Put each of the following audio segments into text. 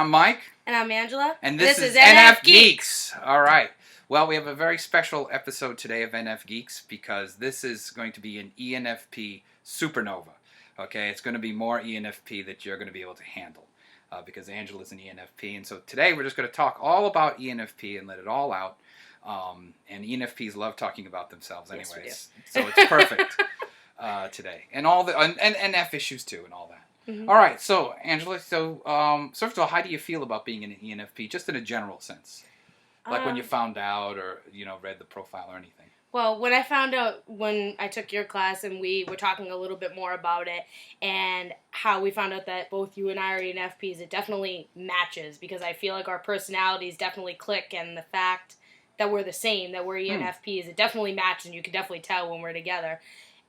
I'm Mike. And I'm Angela. And this is NFGeeks. All right. Well, we have a very special episode today of NFGeeks because this is going to be an ENFP Supernova. Okay, it's going to be more ENFP that you're going to be able to handle because Angela's an ENFP. And so today we're just going to talk all about ENFP and let it all out. And ENFPs love talking about themselves anyways. Yes, so it's perfect today. And all the and NF issues too and all that. Mm-hmm. All right, so Angela, first of all, how do you feel about being an ENFP, just in a general sense? Like when you found out or, read the profile or anything? Well, when I found out, when I took your class and we were talking a little bit more about it and how we found out that both you and I are ENFPs, it definitely matches because I feel like our personalities definitely click, and the fact that we're the same, that we're ENFPs, it definitely matches, and you can definitely tell when we're together.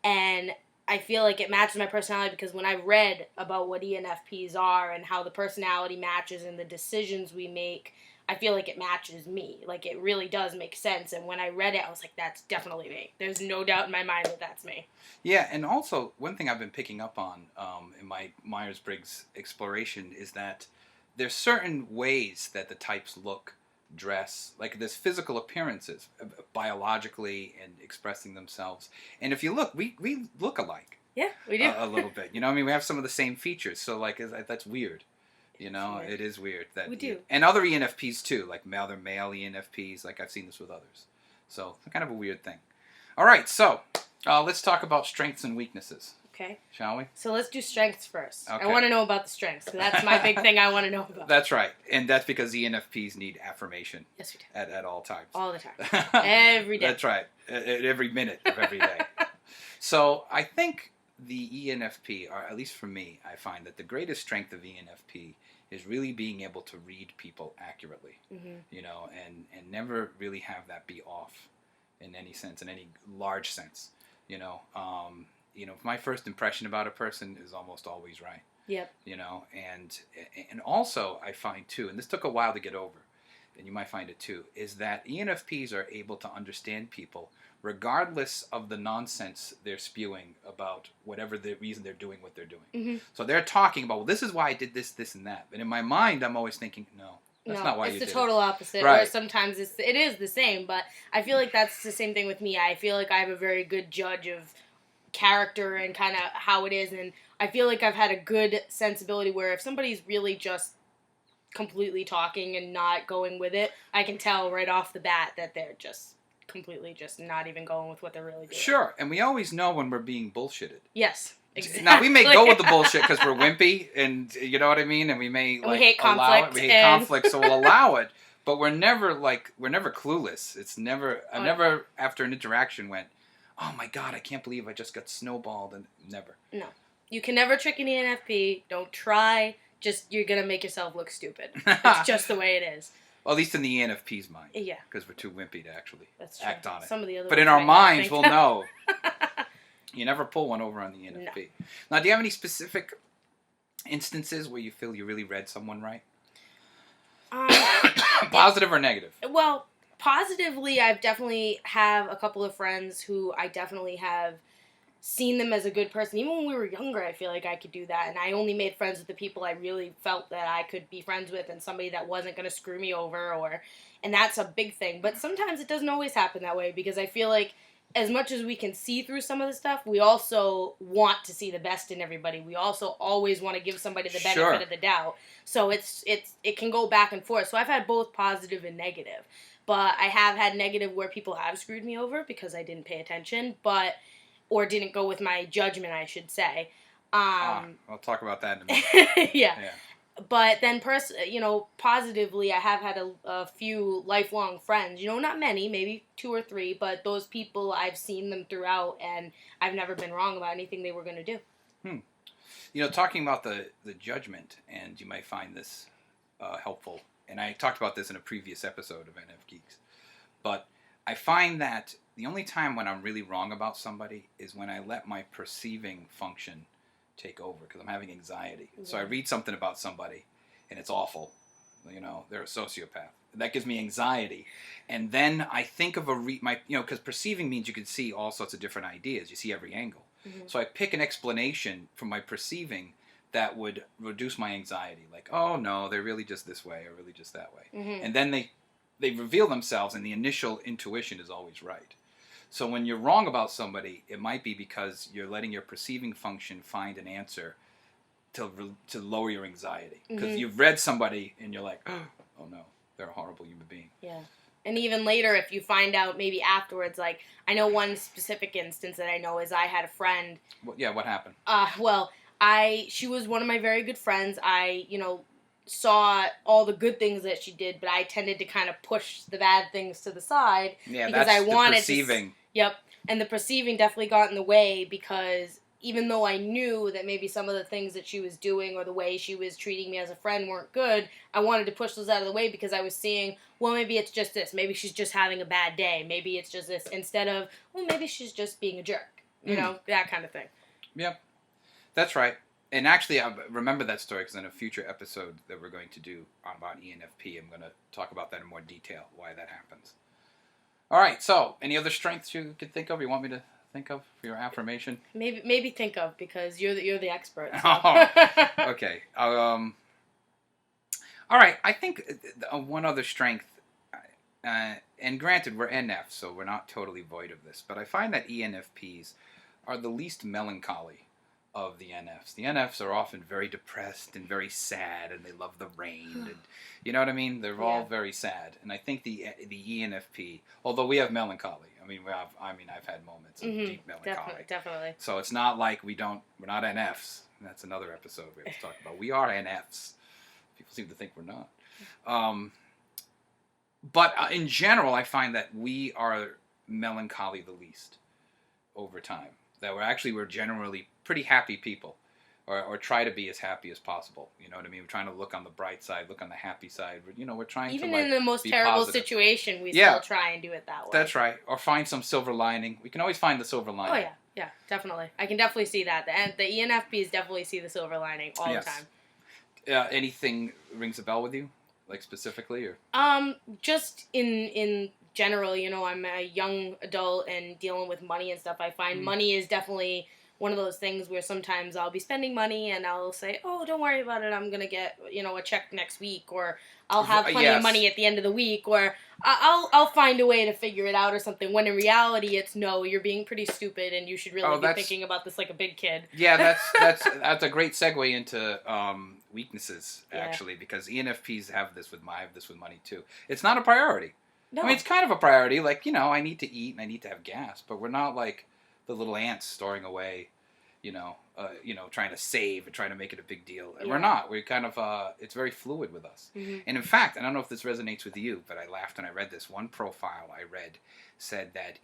And I feel like it matches my personality because when I read about what ENFPs are and how the personality matches and the decisions we make, I feel like it matches me. Like, it really does make sense. And when I read it, I was like, that's definitely me. There's no doubt in my mind that that's me. Yeah, and also, one thing I've been picking up on in my Myers-Briggs exploration is that there's certain ways that the types look, dress, like there's physical appearances, biologically and expressing themselves. And if you look, we look alike. Yeah, we do. A little bit. We have some of the same features. So, that's weird. It is weird. That we do. And other ENFPs, too, like other male ENFPs. Like, I've seen this with others. So, it's kind of a weird thing. All right, so, let's talk about strengths and weaknesses. Okay. Shall we? So let's do strengths first. Okay. I want to know about the strengths. So that's my big thing I want to know about. That's right. And that's because ENFPs need affirmation. Yes, we do. At all times. All the time. Every day. That's right. At every minute of every day. So I think the ENFP, or at least for me, I find that the greatest strength of ENFP is really being able to read people accurately, and never really have that be off in any sense, in any large sense, my first impression about a person is almost always right. Yep. And also I find too, and this took a while to get over, and you might find it too, is that ENFPs are able to understand people regardless of the nonsense they're spewing about whatever the reason they're doing what they're doing. Mm-hmm. So they're talking about, well, this is why I did this, this, and that. And in my mind, I'm always thinking, no, that's not why you did it. It's the total opposite. Right. Or sometimes it is the same, but I feel like that's the same thing with me. I feel like I have a very good judge of character and kind of how it is, and I feel like I've had a good sensibility where if somebody's really just completely talking and not going with it, I can tell right off the bat that they're just completely just not even going with what they're really doing. Sure, and we always know when we're being bullshitted. Yes, exactly. Now, we may go with the bullshit because we're wimpy, and you know what I mean, and we may we hate allow conflict. We hate conflict, so we'll allow it, but we're never clueless. It's never, I never, after an interaction went, oh my God, I can't believe I just got snowballed, and never. No. You can never trick an ENFP. Don't try. Just, you're going to make yourself look stupid. It's just the way it is. Well, at least in the ENFP's mind. Yeah. Because we're too wimpy to actually act on it. Some of the other but in our minds, we'll know. You never pull one over on the ENFP. No. Now, do you have any specific instances where you feel you really read someone right? Positive or negative? Well, positively, I've definitely have a couple of friends who I definitely have seen them as a good person. Even when we were younger, I feel like I could do that. And I only made friends with the people I really felt that I could be friends with, and somebody that wasn't going to screw me over. And that's a big thing. But sometimes it doesn't always happen that way, because I feel like as much as we can see through some of the stuff, we also want to see the best in everybody. We also always want to give somebody the benefit of the doubt. So it can go back and forth. So I've had both positive and negative. But I have had negative where people have screwed me over because I didn't pay attention, or didn't go with my judgment, I should say. I'll talk about that in a minute. Yeah. But then, positively, I have had a few lifelong friends. Not many, maybe 2 or 3, but those people, I've seen them throughout, and I've never been wrong about anything they were going to do. Talking about the judgment, and you might find this helpful, and I talked about this in a previous episode of NFGeeks, but I find that the only time when I'm really wrong about somebody is when I let my perceiving function take over, because I'm having anxiety. Yeah. So I read something about somebody, and it's awful. They're a sociopath. That gives me anxiety. And then I think of because perceiving means you can see all sorts of different ideas. You see every angle. Mm-hmm. So I pick an explanation from my perceiving that would reduce my anxiety. Like, oh no, they're really just this way or really just that way. Mm-hmm. And then they reveal themselves, and the initial intuition is always right. So when you're wrong about somebody, it might be because you're letting your perceiving function find an answer to lower your anxiety. Because you've read somebody and you're like, oh no, they're a horrible human being. Yeah. And even later, if you find out maybe afterwards, like, I know one specific instance that I know is I had a friend. What happened? She was one of my very good friends. I, saw all the good things that she did, but I tended to kind of push the bad things to the side. Yeah, because that's I wanted the perceiving. Yep. And the perceiving definitely got in the way because even though I knew that maybe some of the things that she was doing or the way she was treating me as a friend weren't good, I wanted to push those out of the way because I was seeing, well, maybe it's just this. Maybe she's just having a bad day. Maybe it's just this. Instead of, well, maybe she's just being a jerk. That kind of thing. Yep. That's right. And actually, I remember that story because in a future episode that we're going to do about ENFP, I'm going to talk about that in more detail, why that happens. All right, so any other strengths you could think of you want me to think of for your affirmation? Maybe think of, because you're the expert. So. Oh, okay. All right, I think one other strength, and granted, we're NF, so we're not totally void of this, but I find that ENFPs are the least melancholy of the NFs. The NFs are often very depressed and very sad, and they love the rain, and you know what I mean? They're all very sad. And I think the ENFP, although we have melancholy, I've had moments of deep melancholy. Definitely. So it's not like we're not NFs. That's another episode we have to talk about. We are NFs. People seem to think we're not. But in general, I find that we are melancholy the least over time. That we're generally pretty happy people, or try to be as happy as possible. You know what I mean? We're trying to look on the bright side, look on the happy side. We're trying even to in the most be terrible positive. situation, we still try and do it that way. That's right. Or find some silver lining. We can always find the silver lining. Oh yeah, definitely. I can definitely see that. The ENFPs definitely see the silver lining all the time. Anything rings a bell with you, like specifically, or? Just in general, I'm a young adult and dealing with money and stuff. I find money is definitely one of those things where sometimes I'll be spending money and I'll say, oh, don't worry about it, I'm going to get, a check next week, or I'll have plenty of money at the end of the week, or I'll find a way to figure it out or something, when in reality it's, no, you're being pretty stupid and you should really be thinking about this like a big kid. Yeah, that's a great segue into weaknesses, actually, because ENFPs have this with money too. It's not a priority. No. I mean, it's kind of a priority, like, I need to eat and I need to have gas, but we're not like the little ants storing away, trying to save and trying to make it a big deal. And we're not. We're kind of, it's very fluid with us. Mm-hmm. And in fact, I don't know if this resonates with you, but I laughed when I read this. One profile I read said that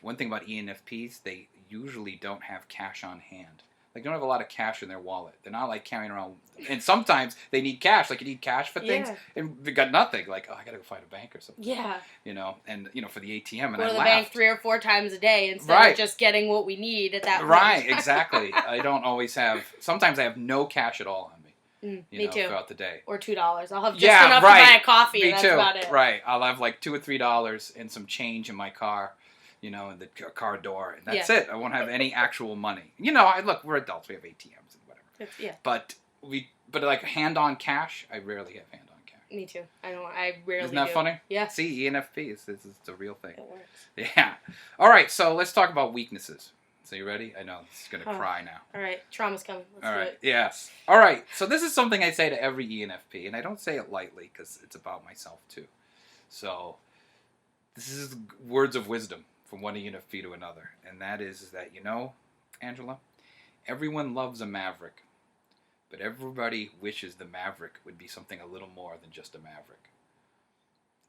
one thing about ENFPs, they usually don't have cash on hand. Like, they don't have a lot of cash in their wallet. They're not, like, carrying around... And sometimes they need cash. Like, you need cash for things. And they got nothing. Like, I got to go find a bank or something. Yeah. And, for the ATM. And go I to the laughed. bank 3 or 4 times a day instead of just getting what we need at that point. Right, exactly. I don't always have... Sometimes I have no cash at all on me. Me too. Throughout the day. Or $2. I'll have just enough to buy a coffee, and that's about it. Right. I'll have, like, $2 or $3 and some change in my car. In the car door, and that's it. I won't have any actual money. Look, we're adults. We have ATMs and whatever. But like hand-on cash, I rarely have hand-on cash. Me too. I rarely Isn't that funny? Yeah. See, ENFPs, this is a real thing. It works. Yeah. All right, so let's talk about weaknesses. So you ready? I know, this is going to cry now. All right, trauma's coming. Let's do it. Yes. All right, so this is something I say to every ENFP, and I don't say it lightly because it's about myself too. So this is words of wisdom from one ENFP to another, and that is that, Angela, everyone loves a maverick, but everybody wishes the maverick would be something a little more than just a maverick.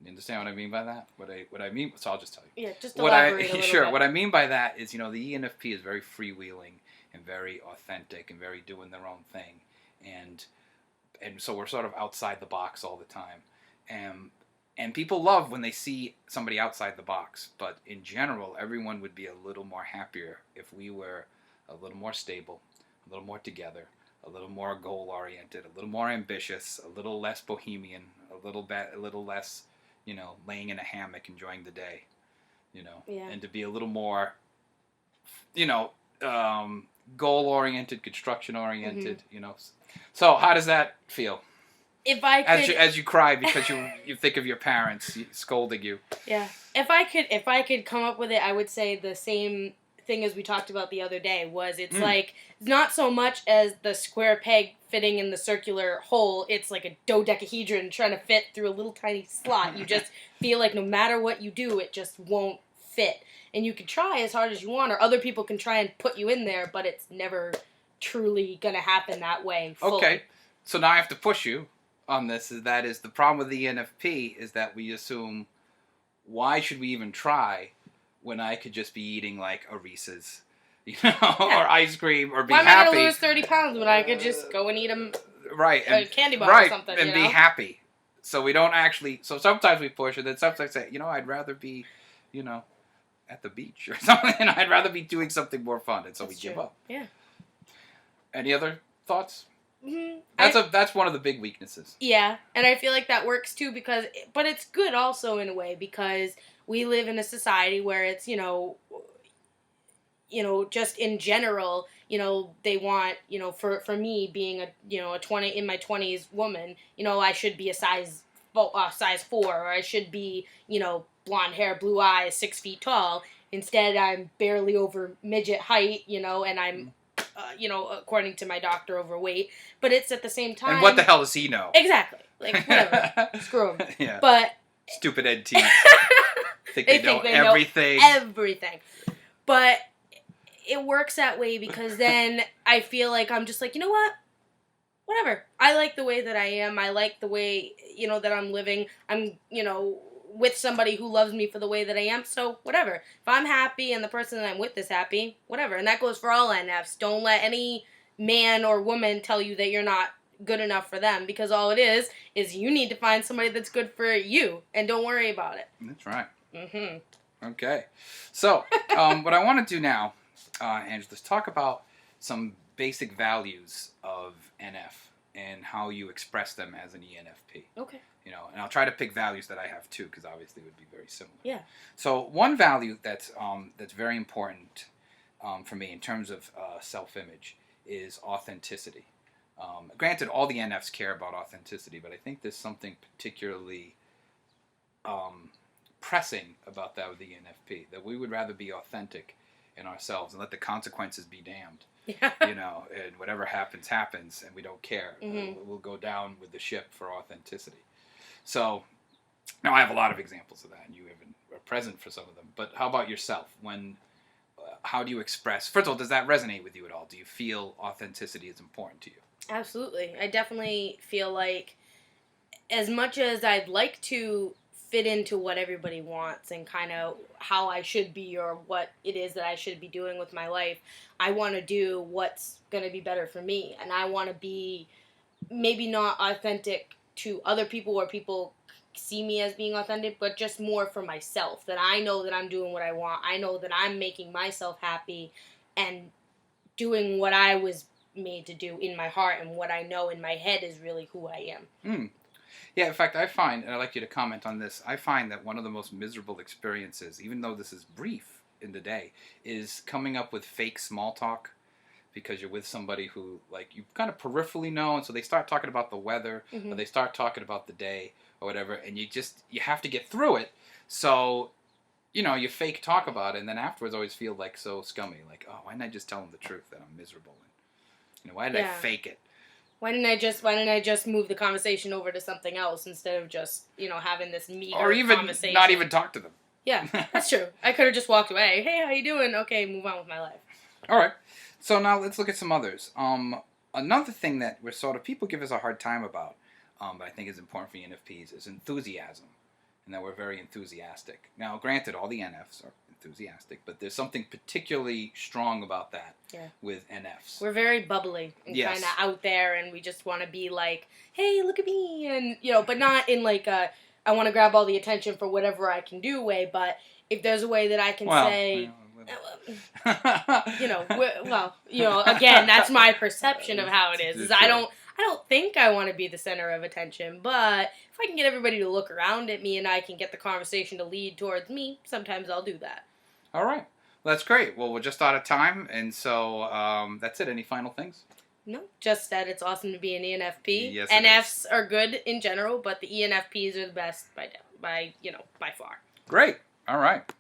You understand what I mean by that? What I mean, so I'll just tell you. Yeah, just elaborate a little Sure, bit. what I mean by that is, the ENFP is very freewheeling and very authentic and very doing their own thing, and so we're sort of outside the box all the time, and people love when they see somebody outside the box. But in general, everyone would be a little more happier if we were a little more stable, a little more together, a little more goal-oriented, a little more ambitious, a little less bohemian, a little less, laying in a hammock enjoying the day, and to be a little more, goal-oriented, construction-oriented, you know. So how does that feel? If I could, as you cry because you think of your parents scolding you. Yeah. If I could come up with it, I would say the same thing as we talked about the other day. Was it's like not so much as the square peg fitting in the circular hole. It's like a dodecahedron trying to fit through a little tiny slot. You just feel like no matter what you do, it just won't fit. And you can try as hard as you want, or other people can try and put you in there, but it's never truly gonna happen that way. Fully. Okay, so now I have to push you on this. That is the problem with the ENFP is that we assume, why should we even try when I could just be eating like a Reese's, you know, or ice cream, or be happy. Why am I gonna lose 30 pounds when I could just go and eat a candy bar or something, and you know? be happy. So we don't actually. So sometimes we push, and then sometimes say, you know, I'd rather be, you know, at the beach or something. And I'd rather be doing something more fun, and so we give up. Yeah. Any other thoughts? Mm-hmm. That's one of the big weaknesses. Yeah, and I feel like that works too but it's good also in a way because we live in a society where it's, you know, just in general, you know, they want, you know, for me being a, you know, in my 20s woman, you know, I should be a size 4, or I should be, you know, blonde hair, blue eyes, 6 feet tall. Instead, I'm barely over midget height, you know, and I'm, you know, according to my doctor, overweight. But it's at the same time. And what the hell does he know? Exactly. Like, whatever. Screw him. Yeah. But. Stupid Ed teeth. Think they know everything. Everything. But it works that way because then I feel like I'm just like, you know what? Whatever. I like the way that I am. I like the way, you know, that I'm living. I'm, you know, with somebody who loves me for the way that I am, so whatever. If I'm happy and the person that I'm with is happy, whatever. And that goes for all NFs. Don't let any man or woman tell you that you're not good enough for them, because all it is you need to find somebody that's good for you, and don't worry about it. That's right. Mm-hmm. Okay. So, what I want to do now, Angela, is talk about some basic values of NF and how you express them as an ENFP. Okay. You know, and I'll try to pick values that I have too, because obviously it would be very similar. Yeah. So one value that's very important for me in terms of self-image is authenticity. Granted, all the NFs care about authenticity, but I think there's something particularly pressing about that with the ENFP, that we would rather be authentic in ourselves and let the consequences be damned. Yeah. You know, and whatever happens, happens, and we don't care. We'll go down with the ship for authenticity. So, now I have a lot of examples of that, and you even are present for some of them. But how about yourself? How do you express? First of all, does that resonate with you at all? Do you feel authenticity is important to you? Absolutely. I definitely feel like, as much as I'd like to fit into what everybody wants and kind of how I should be or what it is that I should be doing with my life, I want to do what's going to be better for me. And I want to be maybe not authentic to other people or people see me as being authentic, but just more for myself, that I know that I'm doing what I want. I know that I'm making myself happy and doing what I was made to do in my heart, and what I know in my head is really who I am. Yeah, in fact, I find, and I'd like you to comment on this, I find that one of the most miserable experiences, even though this is brief in the day, is coming up with fake small talk, because you're with somebody who, like, you kind of peripherally know, and so they start talking about the weather, or they start talking about the day, or whatever, and you have to get through it, so, you know, you fake talk about it, and then afterwards always feel, like, so scummy, like, oh, why didn't I just tell them the truth that I'm miserable, and, you know, why did I fake it? Why didn't I just move the conversation over to something else instead of just, you know, having this meager or even conversation? Not even talk to them. Yeah, that's true. I could have just walked away. Hey, how you doing? Okay, move on with my life. All right. So now let's look at some others. Another thing that we're sort of, people give us a hard time about, but I think is important for ENFPs, is enthusiasm, and that we're very enthusiastic. Now, granted, all the NFs are enthusiastic, but there's something particularly strong about that with NFs. We're very bubbly and kind of out there, and we just want to be like, hey, look at me, and, you know, but not in like a, I want to grab all the attention for whatever I can do way, but if there's a way that I can say, you know, again, that's my perception of how it is I don't think I want to be the center of attention, but if I can get everybody to look around at me and I can get the conversation to lead towards me, sometimes I'll do that. All right. Well, that's great. Well, we're just out of time, and so that's it. Any final things? No, just that it's awesome to be an ENFP. Yes, it NFs are good in general, but the ENFPs are the best by far. Great. All right.